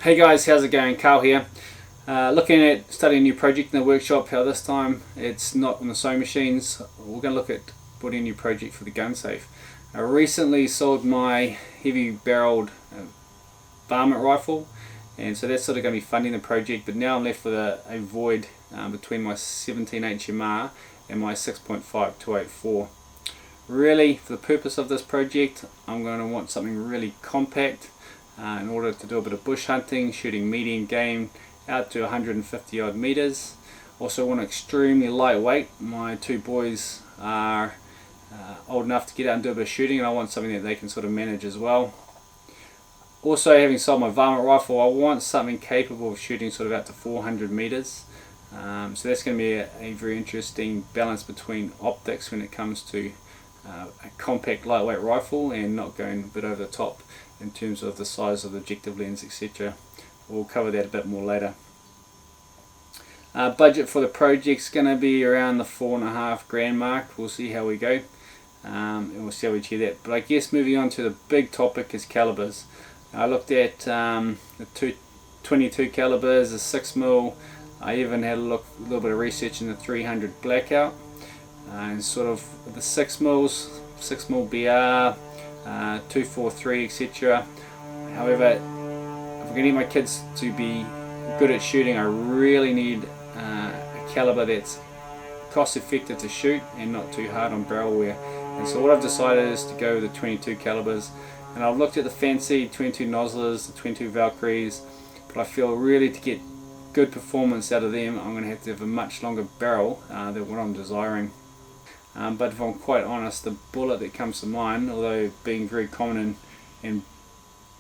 Hey guys, how's it going? Carl here. Looking at starting a new project in the workshop. How this time it's not on the sewing machines. We're going to look at putting a new project for the gun safe. I recently sold my heavy barreled varmint rifle, and so that's sort of going to be funding the project, but now I'm left with a void between my 17 HMR and my 6.5 284. Really, for the purpose of this project, I'm going to want something really compact in order to do a bit of bush hunting, shooting medium game out to 150 odd meters. Also want extremely lightweight. My two boys are old enough to get out and do a bit of shooting, and I want something that they can sort of manage as well. Also, having sold my varmint rifle, I want something capable of shooting sort of out to 400 meters. So that's going to be a very interesting balance between optics when it comes to a compact lightweight rifle and not going a bit over the top in terms of the size of the objective lens, etc. We'll cover that a bit more later. Budget for the project's going to be around the $4,500 mark. We'll see how we go, and we'll see how we achieve that. But I guess moving on to the big topic is calibers. I looked at the 22 calibers, the 6mm. I even had a little bit of research in the 300 blackout, and sort of the 6mm, 6mm BR, 243, etc. However, if I'm going to get my kids to be good at shooting, I really need a caliber that's cost effective to shoot and not too hard on barrel wear. And so what I've decided is to go with the 22 calibers, and I've looked at the fancy 22 Noslers, the 22 Valkyries, but I feel really to get good performance out of them I'm going to have a much longer barrel than what I'm desiring. But if I'm quite honest, the bullet that comes to mind, although being very common and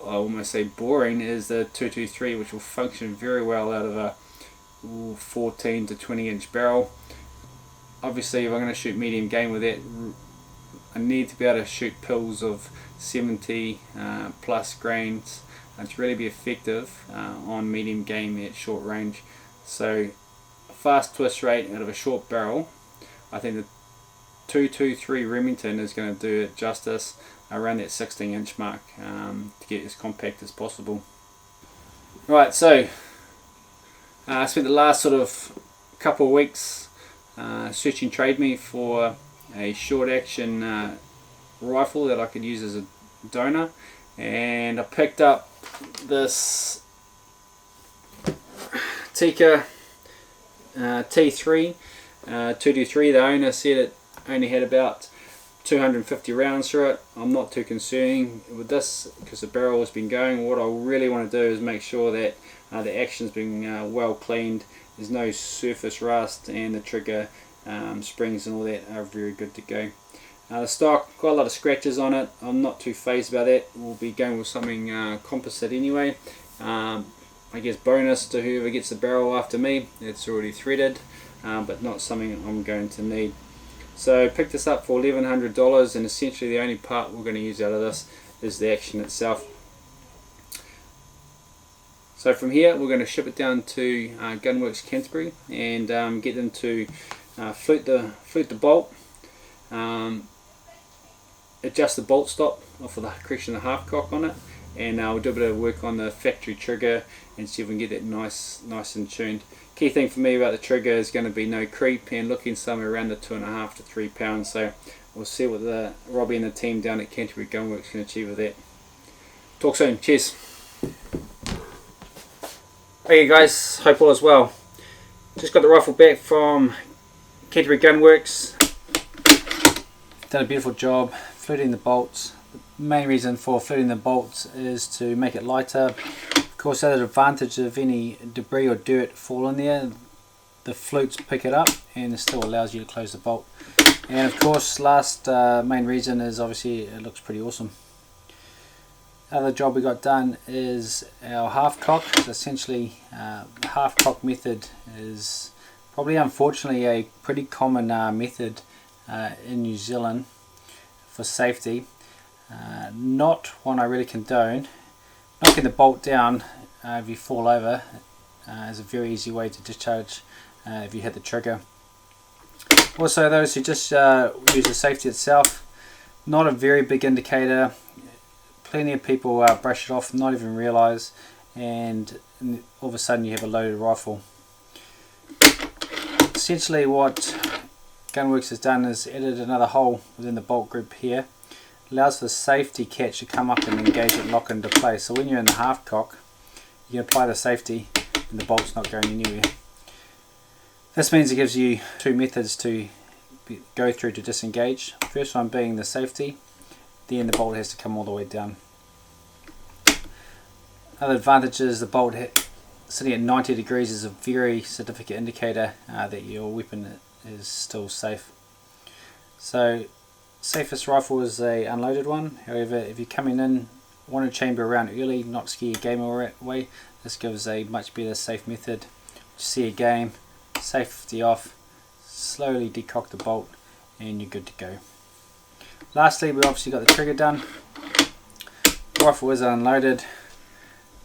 I almost say boring, is the 223, which will function very well out of a 14 to 20 inch barrel. Obviously, if I'm going to shoot medium game with that, I need to be able to shoot pills of 70 plus grains to really be effective on medium game at short range. So a fast twist rate out of a short barrel, I think the 223 Remington is going to do it justice around that 16 inch mark to get as compact as possible. Right, so I spent the last sort of couple of weeks searching Trade Me for a short action rifle that I could use as a donor, and I picked up this Tikka T3 223. The owner said it only had about 250 rounds through it. I'm not too concerned with this because the barrel has been going. What I really want to do is make sure that the action's been well cleaned, there's no surface rust, and the trigger springs and all that are very good to go. The stock, quite a lot of scratches on it. I'm not too phased about that. We'll be going with something composite anyway. I guess bonus to whoever gets the barrel after me, it's already threaded, but not something I'm going to need. So I picked this up for $1,100, and essentially the only part we're going to use out of this is the action itself. So from here we're going to ship it down to Gunworks Canterbury and get them to flute the bolt, adjust the bolt stop for the correction of the half cock on it, and we'll do a bit of work on the factory trigger and see if we can get that nice and tuned. Key thing for me about the trigger is going to be no creep and looking somewhere around the 2.5 to 3 pounds. So we'll see what the Robbie and the team down at Canterbury Gunworks can achieve with that. Talk soon. Cheers. Hey guys, hope all is well. Just got the rifle back from Canterbury Gunworks. Done a beautiful job fluting the bolts. The main reason for fluting the bolts is to make it lighter. Of course, at the advantage of any debris or dirt fall in there, the flutes pick it up and it still allows you to close the bolt. And of course, last main reason is obviously it looks pretty awesome. Other job we got done is our half cock. So essentially, the half cock method is probably unfortunately a pretty common method in New Zealand for safety. Not one I really condone. Knocking the bolt down if you fall over is a very easy way to discharge if you hit the trigger. Also, those who just use the safety itself, not a very big indicator. Plenty of people brush it off, not even realise, and all of a sudden you have a loaded rifle. Essentially what Gunworks has done is added another hole within the bolt group here. Allows for the safety catch to come up and engage it, lock into place. So when you're in the half cock, you can apply the safety and the bolt's not going anywhere. This means it gives you two methods to go through to disengage. First one being the safety, then the bolt has to come all the way down. Other advantage is the bolt sitting at 90 degrees is a very significant indicator that your weapon is still safe. So safest rifle is a unloaded one. However, if you're coming in, want to chamber around early, not scare your game away, this gives a much better safe method. See a game, safety off, slowly decock the bolt, and you're good to go. Lastly, we obviously got the trigger done. Rifle is unloaded.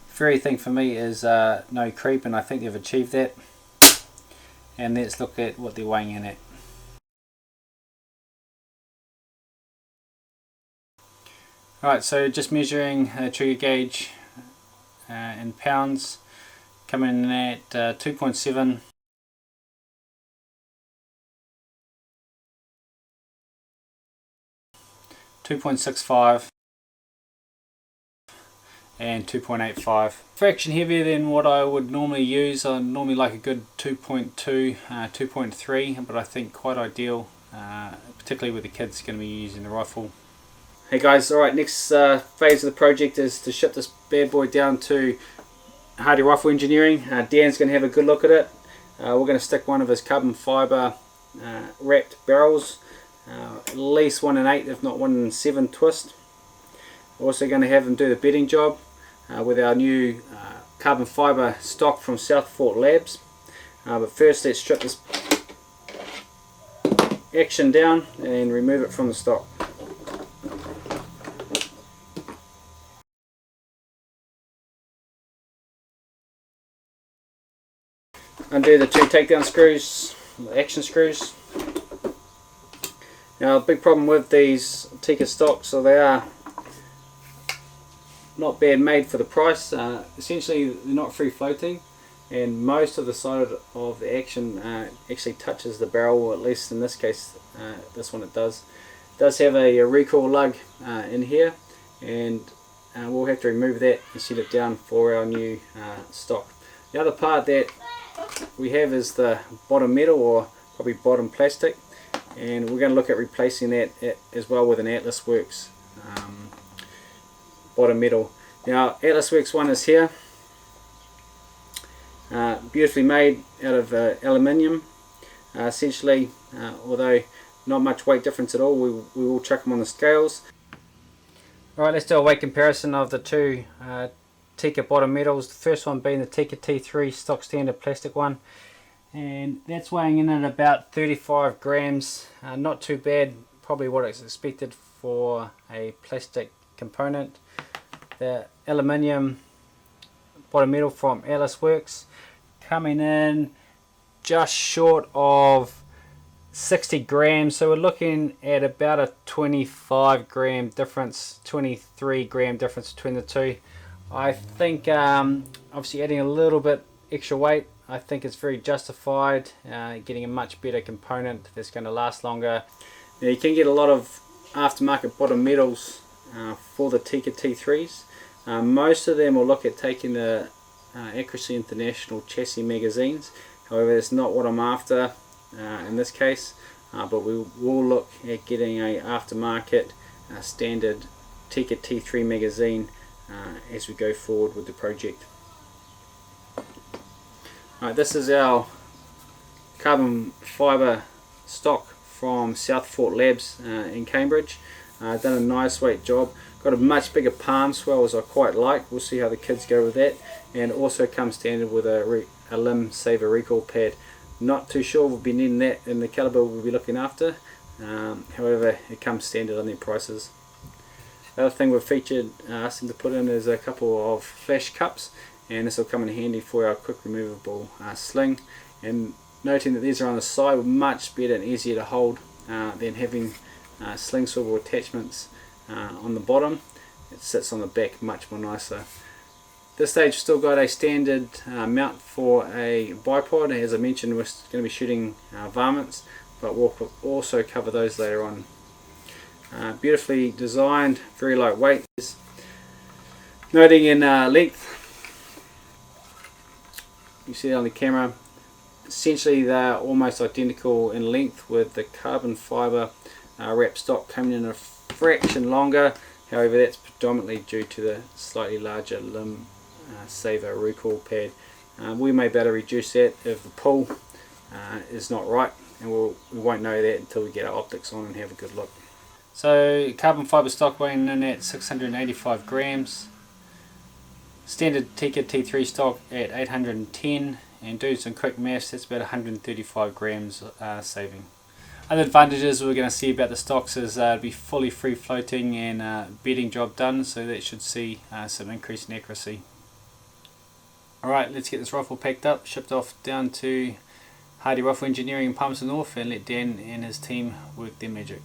Very thing for me is no creep, and I think they've achieved that. And let's look at what they're weighing in at. Alright, so just measuring trigger gauge in pounds, coming in at 2.7, 2.65 and 2.85. Fraction heavier than what I would normally use. I normally like a good 2.2, 2.3, but I think quite ideal, particularly with the kids going to be using the rifle. Hey guys, alright, next phase of the project is to ship this bad boy down to Hardy Rifle Engineering. Dan's going to have a good look at it. We're going to stick one of his carbon fibre wrapped barrels, at least 1 in 8 if not 1 in 7 twist. We're also going to have him do the bedding job with our new carbon fibre stock from South Fort Labs. But first let's strip this action down and remove it from the stock. Undo the 2 takedown screws, the action screws. Now a big problem with these Tikka stocks, so they are not bad made for the price. Essentially they're not free floating, and most of the side of the action actually touches the barrel, or at least in this case this one it does. It does have a recoil lug in here, and we'll have to remove that and set it down for our new stock. The other part that we have is the bottom metal, or probably bottom plastic, and we're going to look at replacing that as well with an Atlas Works bottom metal. Now Atlas Works one is here, beautifully made out of aluminium. Essentially, although not much weight difference at all, we will chuck them on the scales. Alright, let's do a weight comparison of the two Tikka bottom metals. The first one being the Tikka T3 stock standard plastic one, and that's weighing in at about 35 grams. Not too bad, probably what is expected for a plastic component. The aluminium bottom metal from Atlas Works coming in just short of 60 grams, so we're looking at about a 25 gram difference, 23 gram difference between the two. I think obviously adding a little bit extra weight, I think it's very justified, getting a much better component that's going to last longer. Now you can get a lot of aftermarket bottom metals for the Tikka T3s. Most of them will look at taking the Accuracy International chassis magazines. However, it's not what I'm after in this case, but we will look at getting a aftermarket standard Tikka T3 magazine as we go forward with the project. Alright, this is our carbon fibre stock from South Fort Labs in Cambridge. Done a nice weight job. Got a much bigger palm swell, as I quite like. We'll see how the kids go with that. And also comes standard with a limb saver recoil pad. Not too sure we'll be needing that in the caliber we'll be looking after. However, it comes standard on their prices. The other thing we've featured asked them to put in is a couple of flash cups, and this will come in handy for our quick removable sling. And noting that these are on the side, much better and easier to hold than having sling swivel attachments on the bottom. It sits on the back much more nicer. This stage still got a standard mount for a bipod. As I mentioned, we're going to be shooting varmints, but we'll also cover those later on. Beautifully designed, very lightweight. Noting in length, you see it on the camera, essentially they're almost identical in length, with the carbon fibre wrap stock coming in a fraction longer. However, that's predominantly due to the slightly larger limb saver recoil pad. We may be able to reduce that if the pull is not right, and we won't know that until we get our optics on and have a good look. So carbon fibre stock weighing in at 685 grams, standard Tikka T3 stock at 810, and doing some quick maths, that's about 135 grams saving. Other advantages we're going to see about the stocks is it'll be fully free floating and bedding job done, so that should see some increase in accuracy. Alright, let's get this rifle packed up, shipped off down to Hardy Rifle Engineering in Palmerston North, and let Dan and his team work their magic.